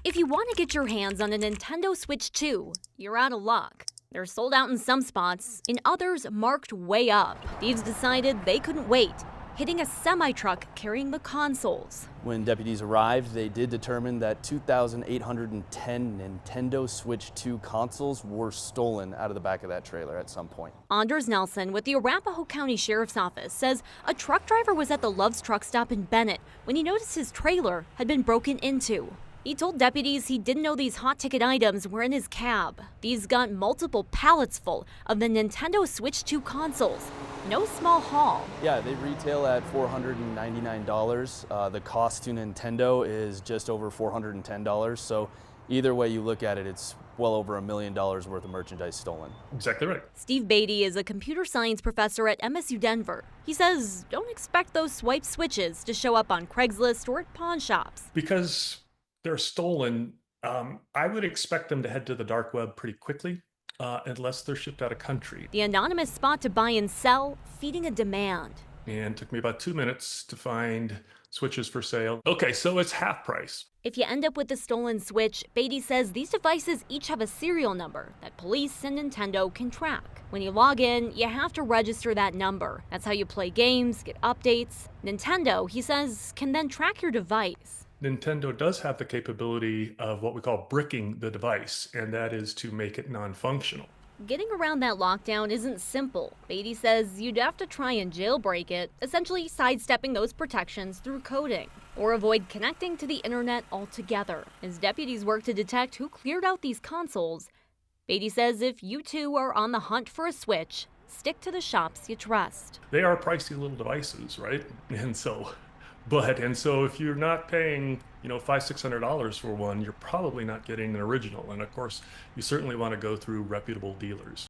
If you want to get your hands on a Nintendo Switch 2, you're out of luck. They're sold out in some spots, in others marked way up. Thieves decided they couldn't wait, hitting a semi-truck carrying the consoles. When deputies arrived, they did determine that 2,810 Nintendo Switch 2 consoles were stolen out of the back of that trailer at some point. Anders Nelson with the Arapahoe County Sheriff's Office says a truck driver was at the Love's truck stop in Bennett when he noticed his trailer had been broken into. He told deputies he didn't know these hot-ticket items were in his cab. These got multiple pallets full of the Nintendo Switch 2 consoles. No small haul. Yeah, they retail at $499. The cost to Nintendo is just over $410. So either way you look at it, it's well over $1 million worth of merchandise stolen. Exactly right. Steve Beatty is a computer science professor at MSU Denver. He says don't expect those swipe switches to show up on Craigslist or at pawn shops. Because they're stolen, I would expect them to head to the dark web pretty quickly, unless they're shipped out of country. The anonymous spot to buy and sell, feeding a demand. And it took me about 2 minutes to find switches for sale. Okay, so it's half price. If you end up with the stolen Switch, Beatty says these devices each have a serial number that police and Nintendo can track. When you log in, you have to register that number. That's how you play games, get updates. Nintendo, he says, can then track your device. Nintendo does have the capability of what we call bricking the device, and that is to make it non-functional. Getting around that lockdown isn't simple. Beatty says you'd have to try and jailbreak it, essentially sidestepping those protections through coding, or avoid connecting to the internet altogether. As deputies work to detect who cleared out these consoles, Beatty says if you too are on the hunt for a Switch, stick to the shops you trust. They are pricey little devices, right? And so if you're not paying, $500-$600 for one, you're probably not getting an original. And of course, you certainly want to go through reputable dealers.